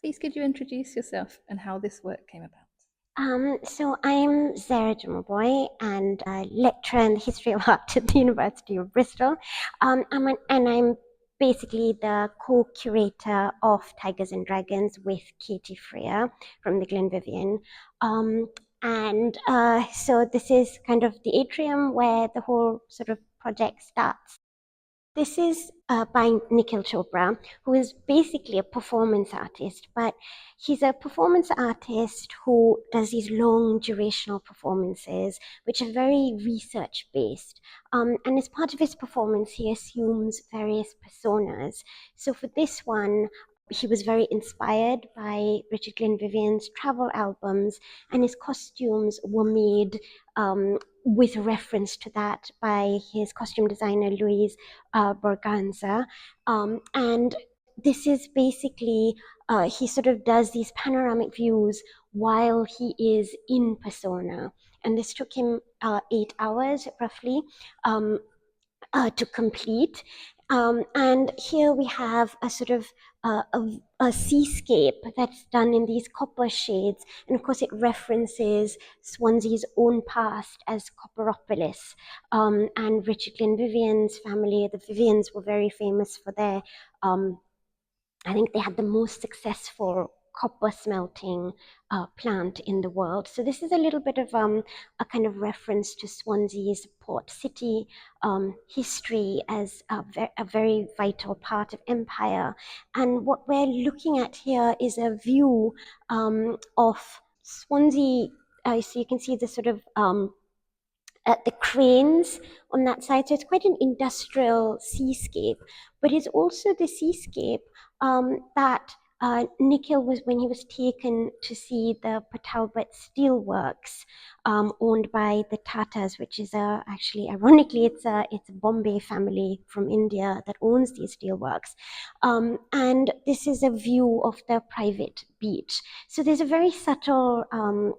Please could you introduce yourself and how this work came about? So I'm Zehra Jumabhoy, and a lecturer in the history of art at the University of Bristol. And I'm basically the co-curator of Tigers and Dragons with Katie Freer from the Glenvivian. So this is kind of the atrium where the whole sort of project starts. This is by Nikhil Chopra, who is basically a performance artist, but he's a performance artist who does these long durational performances, which are very research-based. And as part of his performance, he assumes various personas. So for this one, he was very inspired by Richard Glenvivian's travel albums, and his costumes were made with reference to that by his costume designer, Louise Borganza. And this is basically, he sort of does these panoramic views while he is in persona. And this took him 8 hours roughly to complete. And here we have a sort of a seascape that's done in these copper shades. And of course, it references Swansea's own past as Copperopolis. And Richard Glenvivian's family, the Vivians, were very famous for their, I think they had the most successful copper smelting plant in the world. So this is a little bit of a kind of reference to Swansea's port city history as a very vital part of empire. And what we're looking at here is a view of Swansea. So you can see the sort of the cranes on that side. So it's quite an industrial seascape, but it's also the seascape that Nikhil was, when he was taken to see the Patalbat steelworks owned by the Tatas, which is actually, ironically, it's a Bombay family from India that owns these steelworks. And this is a view of the private beach. So there's a very subtle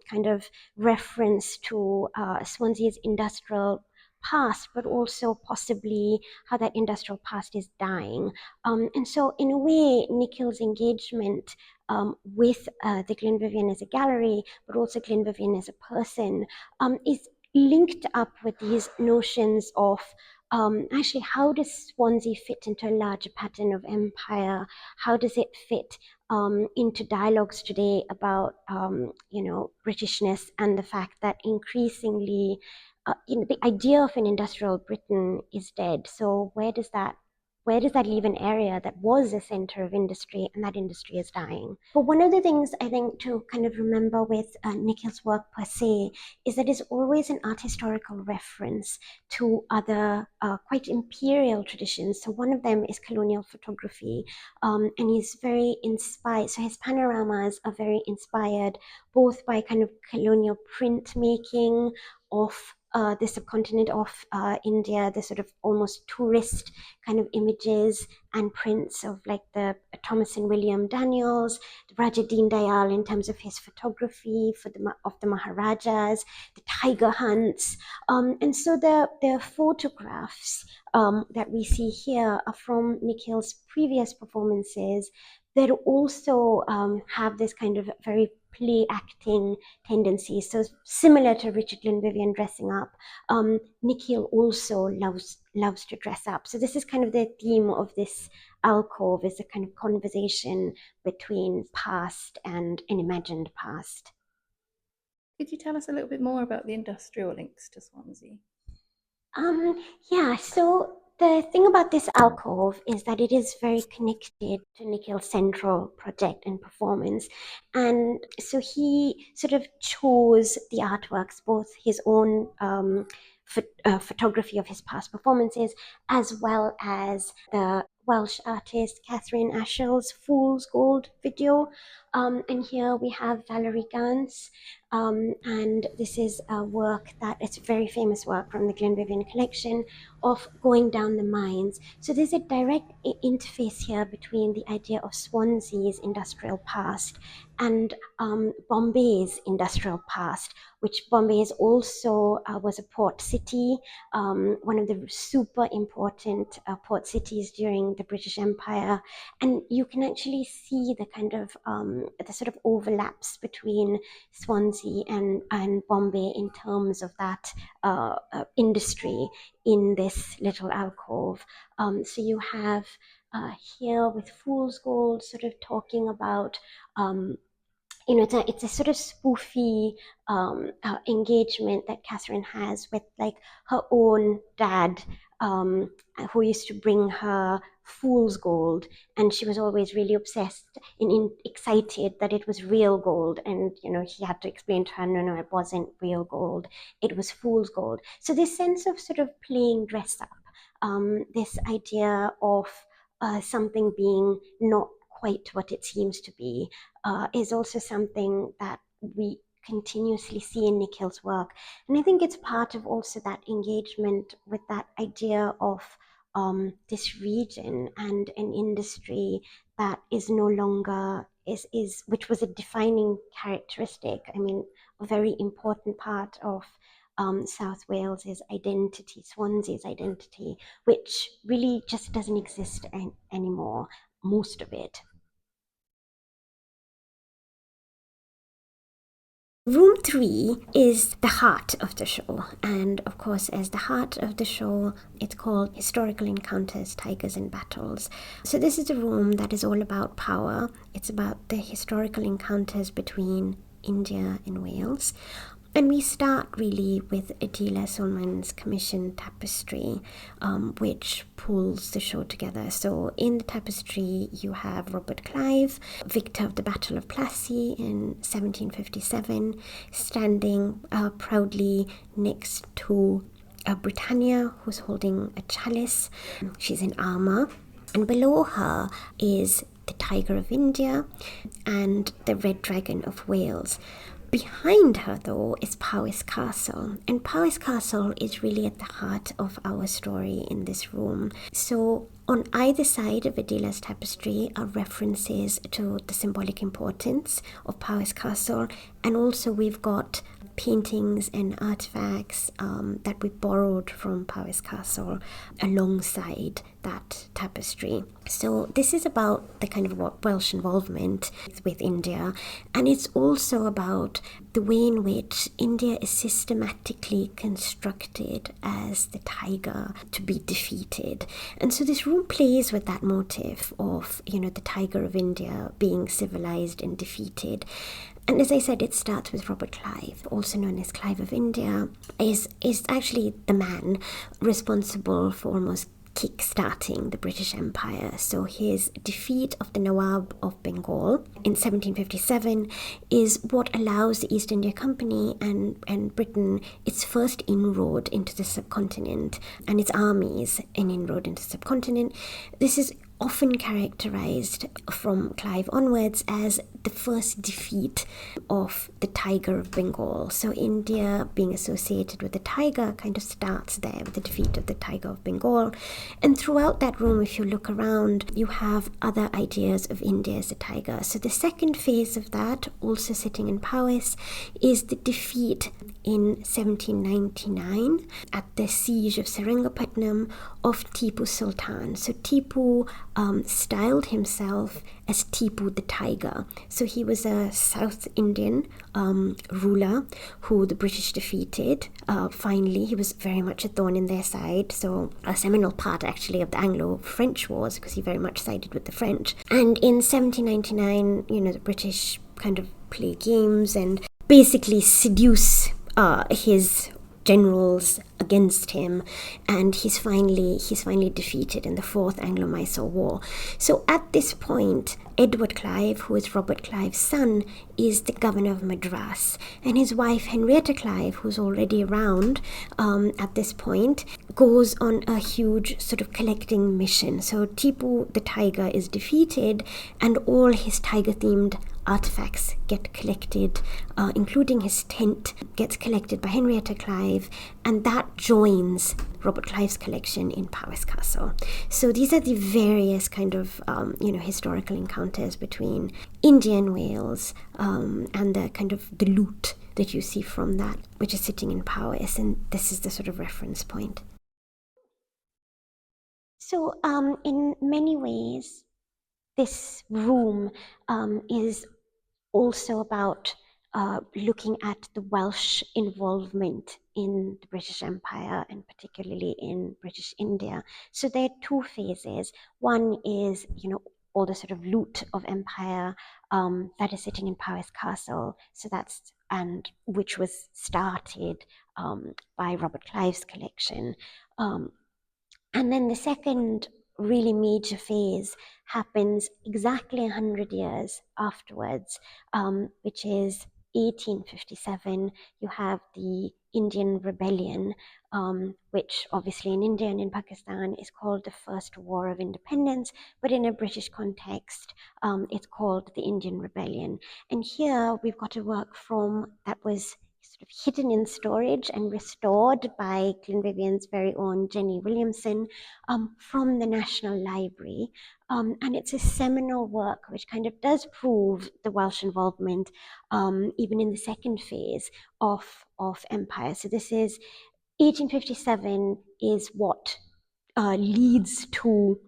kind of reference to Swansea's industrial past, but also possibly how that industrial past is dying. And so in a way, Nikhil's engagement with the Glenvivian as a gallery, but also Glenvivian as a person, is linked up with these notions of actually, how does Swansea fit into a larger pattern of empire? How does it fit into dialogues today about, Britishness and the fact that increasingly, the idea of an industrial Britain is dead. So where does that leave an area that was a center of industry, and that industry is dying? But one of the things I think to kind of remember with Nikhil's work per se is that it's always an art historical reference to other quite imperial traditions. So one of them is colonial photography, and he's very inspired. So his panoramas are very inspired both by kind of colonial printmaking of the subcontinent of India, the sort of almost tourist kind of images and prints of like the Thomas and William Daniels, the Raja Deen Dayal in terms of his photography of the Maharajas, the tiger hunts. And so the photographs that we see here are from Nikhil's previous performances that also have this kind of very play acting tendency. So similar to Richard Glenvivian dressing up, Nikhil also loves to dress up. So this is kind of the theme of this alcove, is a kind of conversation between past and an imagined past. Could you tell us a little bit more about the industrial links to Swansea? Yeah, so the thing about this alcove is that it is very connected to Nikhil's central project and performance. And so he sort of chose the artworks, both his own photography of his past performances, as well as the Welsh artist Catherine Ashell's Fool's Gold video. And here we have Valerie Gans, and this is a work that, it's a very famous work from the Glenvivian collection of going down the mines. So there's a direct interface here between the idea of Swansea's industrial past and Bombay's industrial past, which Bombay is also was a port city, one of the super important port cities during the British Empire. And you can actually see the kind of the sort of overlaps between Swansea and Bombay in terms of that industry in this little alcove. So you have here with Fool's Gold sort of talking about it's a sort of spoofy engagement that Catherine has with like her own dad, who used to bring her fool's gold, and she was always really obsessed and excited that it was real gold, and he had to explain to her, no, it wasn't real gold, it was fool's gold. So this sense of sort of playing dress up, this idea of something being not quite what it seems to be, is also something that we continuously see in Nikhil's work. And I think it's part of also that engagement with that idea of this region and an industry that is no longer, which was a defining characteristic, I mean, a very important part of South Wales's identity, Swansea's identity, which really just doesn't exist anymore, most of it. Room 3 is the heart of the show, and of course, as the heart of the show, it's called Historical Encounters, Tigers and Battles. So this is a room that is all about power. It's about the historical encounters between India and Wales. And we start really with Adela Solman's commissioned tapestry, which pulls the show together. So in the tapestry, you have Robert Clive, victor of the Battle of Plassey in 1757, standing proudly next to Britannia, who's holding a chalice. She's in armour. And below her is the Tiger of India and the Red Dragon of Wales. Behind her, though, is Powys Castle, and Powys Castle is really at the heart of our story in this room. So on either side of Adela's tapestry are references to the symbolic importance of Powys Castle, and also we've got paintings and artifacts that we borrowed from Powys Castle alongside that tapestry. So this is about the kind of Welsh involvement with India, and it's also about the way in which India is systematically constructed as the tiger to be defeated. And so this room plays with that motif of, the tiger of India being civilized and defeated. And as I said, it starts with Robert Clive, also known as Clive of India, is actually the man responsible for almost kick-starting the British Empire. So his defeat of the Nawab of Bengal in 1757 is what allows the East India Company and Britain its first inroad into the subcontinent, and its armies an inroad into the subcontinent. This is often characterized from Clive onwards as the first defeat of the Tiger of Bengal. So India being associated with the tiger kind of starts there with the defeat of the Tiger of Bengal. And throughout that room, if you look around, you have other ideas of India as a tiger. So the second phase of that, also sitting in Powys, is the defeat in 1799 at the siege of Seringapatam of Tipu Sultan. So Tipu styled himself as Tipu the Tiger. So he was a South Indian ruler who the British defeated. Finally, he was very much a thorn in their side. So a seminal part actually of the Anglo-French wars, because he very much sided with the French. And in 1799, the British kind of play games and basically seduce his generals against him, and he's finally defeated in the Fourth Anglo-Mysore War. So at this point, Edward Clive, who is Robert Clive's son, is the governor of Madras, and his wife Henrietta Clive, who's already around at this point, goes on a huge sort of collecting mission. So Tipu the Tiger is defeated, and all his tiger-themed artifacts get collected, including his tent gets collected by Henrietta Clive, and that joins Robert Clive's collection in Powys Castle. So these are the various kind of historical encounters between India and Wales, and the kind of the loot that you see from that, which is sitting in Powys, and this is the sort of reference point. So in many ways, this room is also about looking at the Welsh involvement in the British Empire and particularly in British India. So there are two phases. One is, all the sort of loot of empire that is sitting in Powys Castle. So and which was started by Robert Clive's collection. And then the second really major phase happens exactly 100 years afterwards, which is 1857. You have the Indian Rebellion, which obviously in India and in Pakistan is called the First War of Independence, but in a British context, it's called the Indian Rebellion. And here we've got a work that was sort of hidden in storage and restored by Glenvivian's very own Jenny Williamson from the National Library. And it's a seminal work which kind of does prove the Welsh involvement even in the second phase of empire. So this is 1857 is what leads to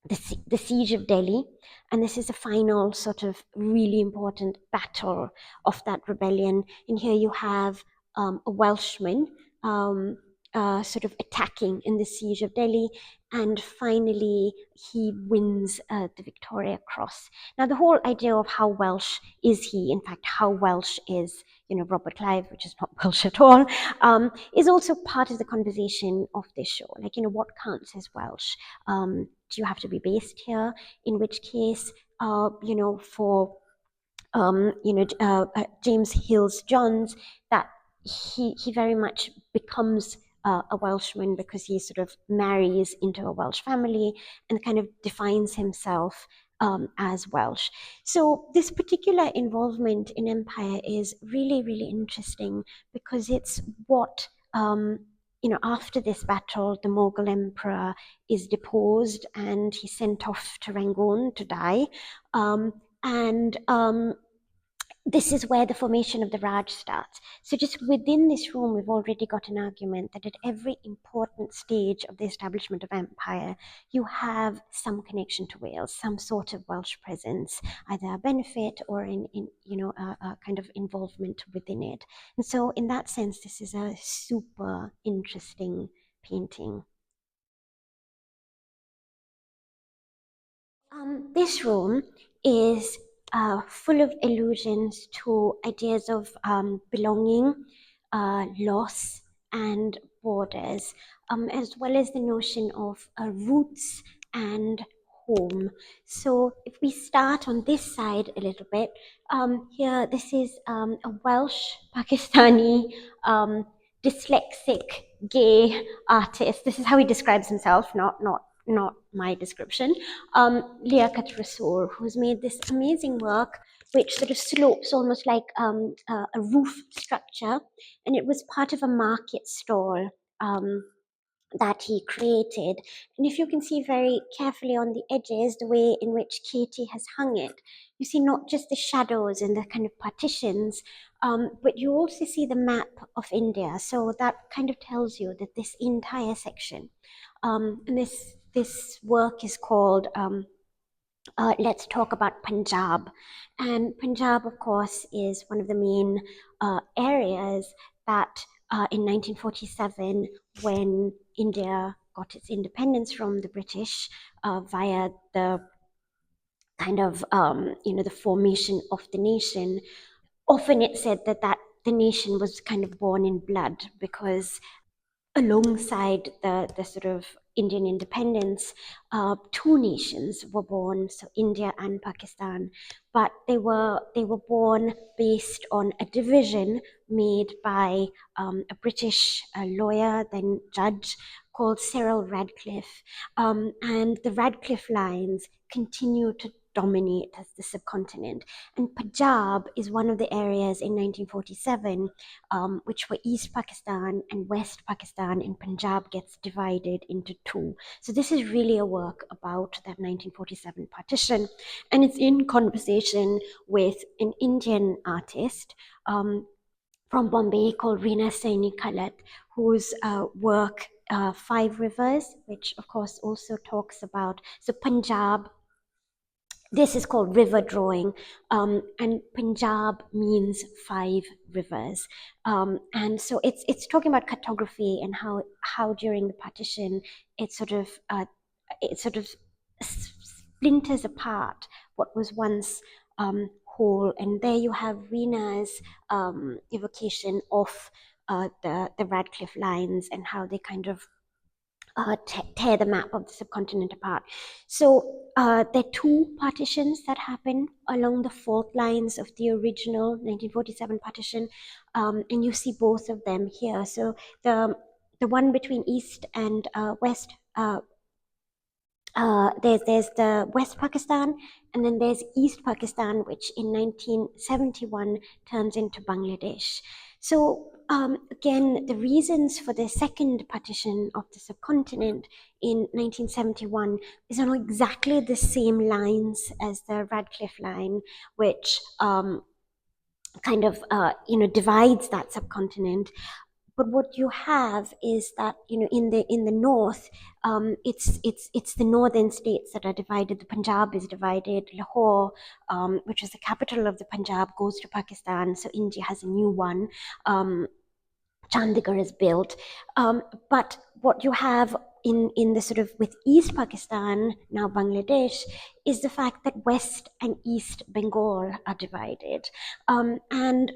the siege of Delhi, and this is the final sort of really important battle of that rebellion. And here you have a Welshman sort of attacking in the siege of Delhi, and finally he wins the Victoria Cross. Now the whole idea of how Welsh is he, in fact how Welsh is Robert Clive, which is not Welsh at all, is also part of the conversation of this show. Like, what counts as Welsh? Do you have to be based here? In which case, for James Hills Johns, that he very much becomes a Welshman because he sort of marries into a Welsh family and kind of defines himself as Welsh. So this particular involvement in empire is really, really interesting because it's what, after this battle, the Mughal emperor is deposed and he's sent off to Rangoon to die. This is where the formation of the Raj starts. So just within this room, we've already got an argument that at every important stage of the establishment of empire, you have some connection to Wales, some sort of Welsh presence, either a benefit or a kind of involvement within it. And so in that sense, this is a super interesting painting. This room is full of allusions to ideas of belonging, loss, and borders, as well as the notion of roots and home. So if we start on this side a little bit, here this is a Welsh Pakistani dyslexic gay artist. This is how he describes himself, not my description. Liaquat Rasool, who's made this amazing work which sort of slopes almost like a roof structure, and it was part of a market stall that he created. And if you can see very carefully on the edges, the way in which Katie has hung it, you see not just the shadows and the kind of partitions, but you also see the map of India. So that kind of tells you that this entire section, and this work is called Let's Talk About Punjab. And Punjab, of course, is one of the main areas that in 1947, when India got its independence from the British via the kind of, the formation of the nation, often it's said that the nation was kind of born in blood because alongside the sort of Indian independence, two nations were born, so India and Pakistan, but they were born based on a division made by a British lawyer, then judge, called Cyril Radcliffe, and the Radcliffe lines continue to dominate as the subcontinent. And Punjab is one of the areas in 1947 which were East Pakistan and West Pakistan, and Punjab gets divided into two. So this is really a work about that 1947 partition, and it's in conversation with an Indian artist from Bombay called Reena Saini Khalat, whose work Five Rivers, which of course also talks about, so Punjab this is called river drawing, and Punjab means 5 rivers, and so it's talking about cartography and how during the partition it sort of splinters apart what was once whole, and there you have Rina's evocation of the Radcliffe lines and how they kind of tear the map of the subcontinent apart. So there are 2 partitions that happen along the fault lines of the original 1947 partition, and you see both of them here. So the one between East and West, there's the West Pakistan, and then there's East Pakistan, which in 1971 turns into Bangladesh. So again, the reasons for the second partition of the subcontinent in 1971 is on exactly the same lines as the Radcliffe line, which kind of divides that subcontinent. But what you have is that in the north, it's the northern states that are divided. The Punjab is divided. Lahore, which is the capital of the Punjab, goes to Pakistan. So India has a new one. Chandigarh is built. But what you have in the sort of with East Pakistan, now Bangladesh, is the fact that West and East Bengal are divided. And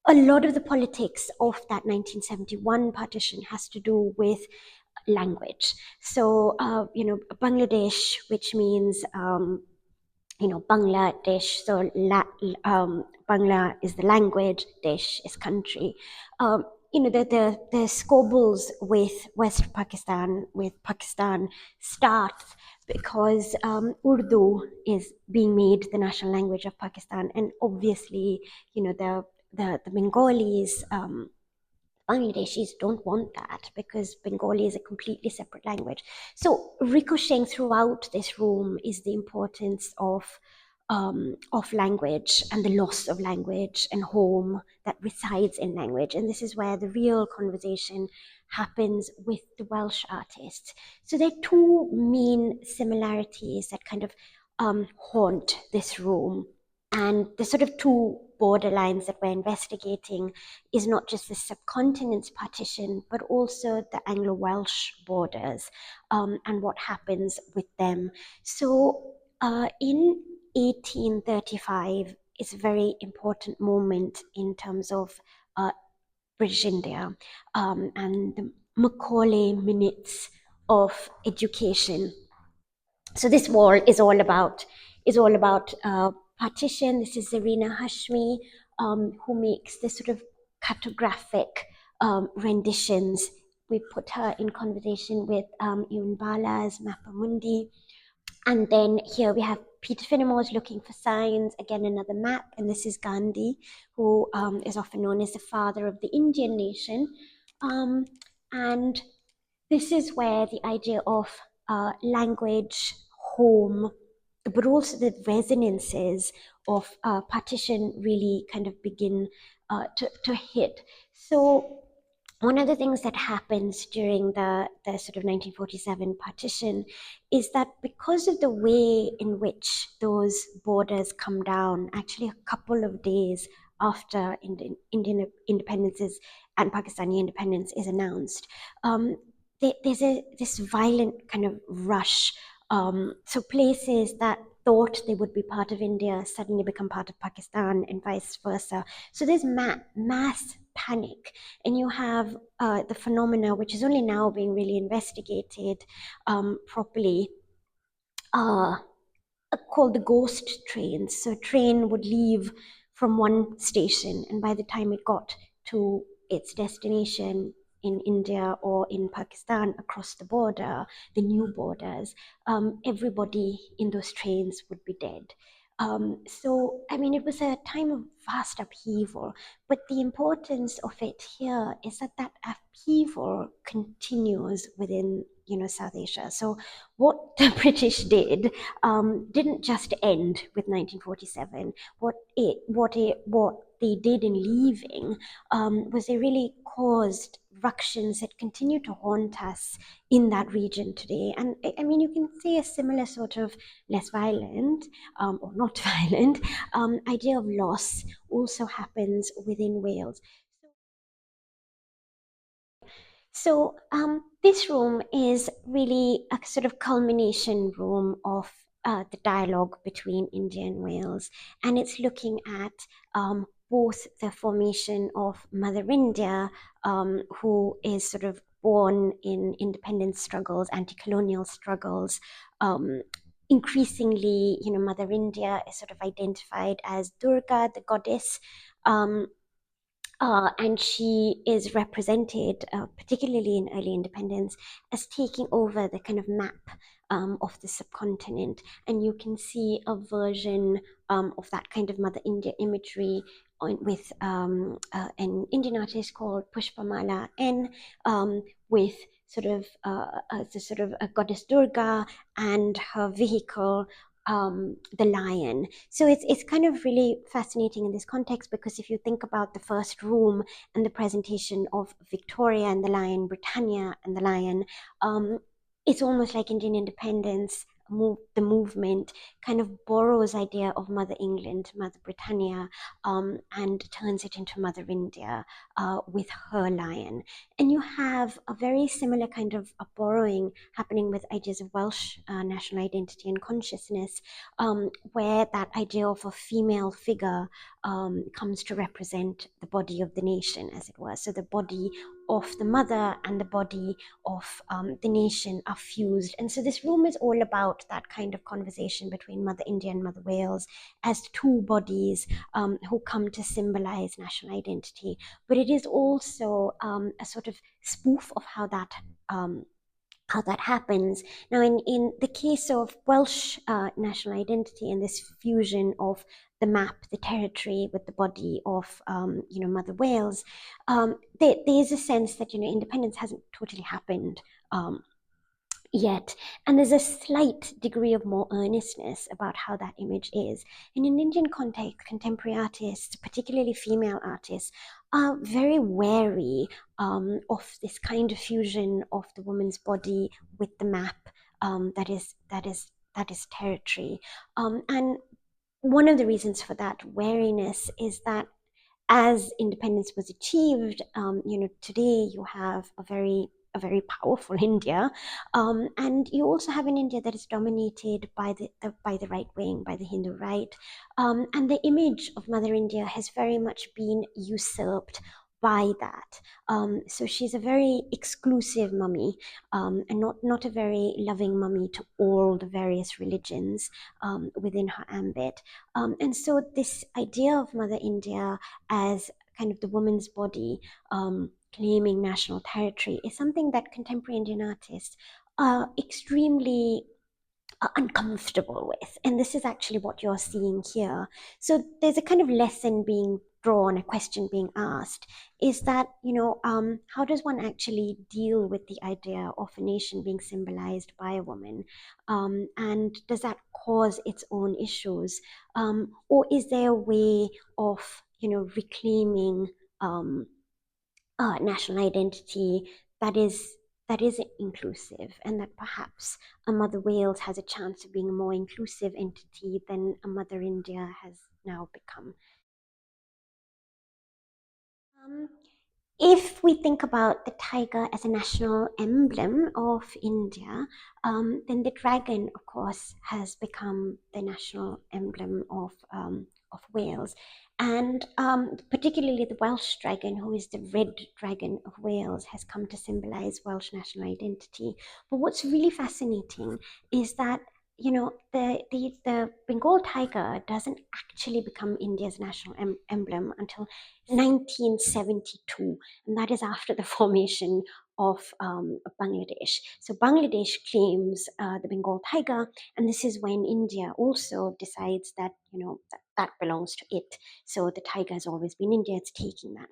a lot of the politics of that 1971 partition has to do with language. So, Bangladesh, which means, Bangladesh, so Bangla is the language, Desh is country. The squabbles with West Pakistan, with Pakistan, starts because Urdu is being made the national language of Pakistan, and obviously, the Bengalis, Bangladeshis don't want that because Bengali is a completely separate language. So ricocheting throughout this room is the importance of language and the loss of language and home that resides in language. And this is where the real conversation happens with the Welsh artists. So there are 2 main similarities that kind of haunt this room. And the sort of 2 borderlines that we're investigating is not just the subcontinent's partition, but also the Anglo-Welsh borders and what happens with them. So in 1835 is a very important moment in terms of British India and the Macaulay minutes of education. So this wall is all about partition. This is Zarina Hashmi, who makes this sort of cartographic renditions. We put her in conversation with Ewan Bala's Mappa Mundi. And then here we have Peter Finnemore's Looking for Signs, again another map, and this is Gandhi, who is often known as the father of the Indian nation. And this is where the idea of language, home, but also the resonances of partition really kind of begin to hit. So one of the things that happens during the sort of 1947 partition is that because of the way in which those borders come down, actually a couple of days after Indian independences and Pakistani independence is announced, there's this violent kind of rush. So places that thought they would be part of India suddenly become part of Pakistan and vice versa. So there's mass panic, and you have the phenomena which is only now being really investigated properly, called the ghost trains. So a train would leave from one station, and by the time it got to its destination in India or in Pakistan across the border, the new borders, everybody in those trains would be dead. So, I mean, it was a time of vast upheaval, but the importance of it here is that that upheaval continues within, South Asia. So what the British didn't just end with 1947. What they did in leaving was they really caused ructions that continue to haunt us in that region today. And I mean, you can see a similar sort of less violent or not violent idea of loss also happens within Wales. So this room is really a sort of culmination room of the dialogue between India and Wales, and it's looking at both the formation of Mother India, who is sort of born in independence struggles, anti-colonial struggles. Increasingly, Mother India is sort of identified as Durga, the goddess. And she is represented, particularly in early independence, as taking over the kind of map of the subcontinent. And you can see a version of that kind of Mother India imagery with an Indian artist called Pushpamala N, with sort of a goddess Durga and her vehicle, the lion. So it's kind of really fascinating in this context, because if you think about the first room and the presentation of Victoria and the lion, Britannia and the lion, it's almost like Indian independence, the movement kind of borrows idea of Mother England, Mother Britannia, and turns it into Mother India with her lion. And you have a very similar kind of a borrowing happening with ideas of Welsh national identity and consciousness, where that idea of a female figure comes to represent the body of the nation, as it were. So the body of the mother and the body of the nation are fused. And so this room is all about that kind of conversation between Mother India and Mother Wales as two bodies who come to symbolize national identity. But it is also a sort of spoof of how that happens. Now, in the case of Welsh national identity and this fusion of the map, the territory, with the body of, Mother Wales, there is a sense that, independence hasn't totally happened yet. And there's a slight degree of more earnestness about how that image is. In an Indian context, contemporary artists, particularly female artists, are very wary of this kind of fusion of the woman's body with the map that is territory. And one of the reasons for that wariness is that as independence was achieved, today you have a very powerful India, and you also have an India that is dominated by the right wing, by the Hindu right, and the image of Mother India has very much been usurped by that. So she's a very exclusive mummy, and not a very loving mummy to all the various religions within her ambit. And so this idea of Mother India as kind of the woman's body claiming national territory is something that contemporary Indian artists are extremely uncomfortable with. And this is actually what you're seeing here. So there's a kind of lesson being drawn, a question being asked, is that, how does one actually deal with the idea of a nation being symbolized by a woman? And does that cause its own issues? Or is there a way of, reclaiming national identity that is inclusive, and that perhaps a Mother Wales has a chance of being a more inclusive entity than a Mother India has now become. If we think about the tiger as a national emblem of India, then the dragon, of course, has become the national emblem of Wales. And particularly the Welsh dragon, who is the red dragon of Wales, has come to symbolize Welsh national identity. But what's really fascinating is that the Bengal tiger doesn't actually become India's national emblem until 1972, and that is after the formation of Bangladesh. So Bangladesh claims the Bengal tiger, and this is when India also decides that that belongs to it. So the tiger has always been India; it's taking that.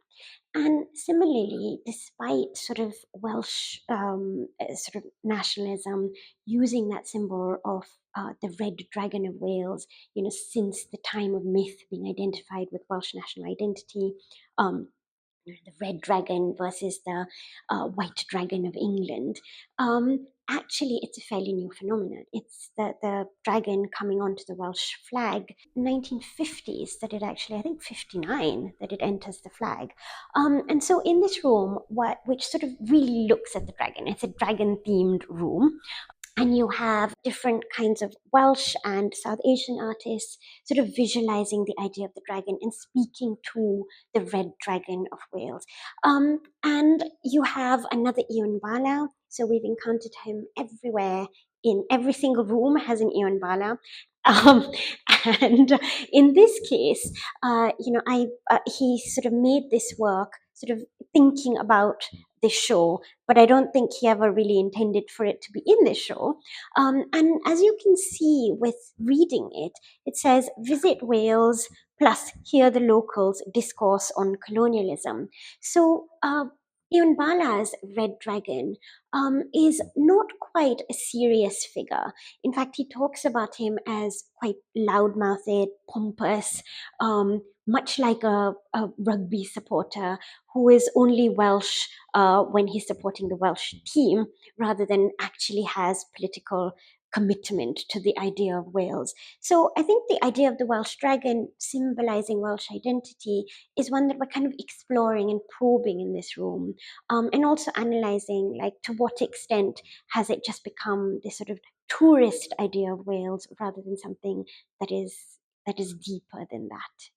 And similarly, despite sort of Welsh sort of nationalism using that symbol of the red dragon of Wales, since the time of myth being identified with Welsh national identity. The red dragon versus the white dragon of England. Actually, it's a fairly new phenomenon. It's the dragon coming onto the Welsh flag, 1950s, that it actually, I think 59, that it enters the flag. And so in this room, which sort of really looks at the dragon, it's a dragon-themed room. And you have different kinds of Welsh and South Asian artists sort of visualizing the idea of the dragon and speaking to the red dragon of Wales. And you have another Iwan Bala. So we've encountered him everywhere. In every single room has an Iwan Bala. And in this case, he sort of made this work sort of thinking about this show, but I don't think he ever really intended for it to be in this show. And as you can see with reading it, it says, visit Wales, plus hear the locals discourse on colonialism. So Iwan Bala's Red Dragon is not quite a serious figure. In fact, he talks about him as quite loud-mouthed, pompous, much like a rugby supporter who is only Welsh when he's supporting the Welsh team, rather than actually has political commitment to the idea of Wales. So I think the idea of the Welsh dragon symbolizing Welsh identity is one that we're kind of exploring and probing in this room, and also analyzing, like, to what extent has it just become this sort of tourist idea of Wales rather than something that is deeper than that.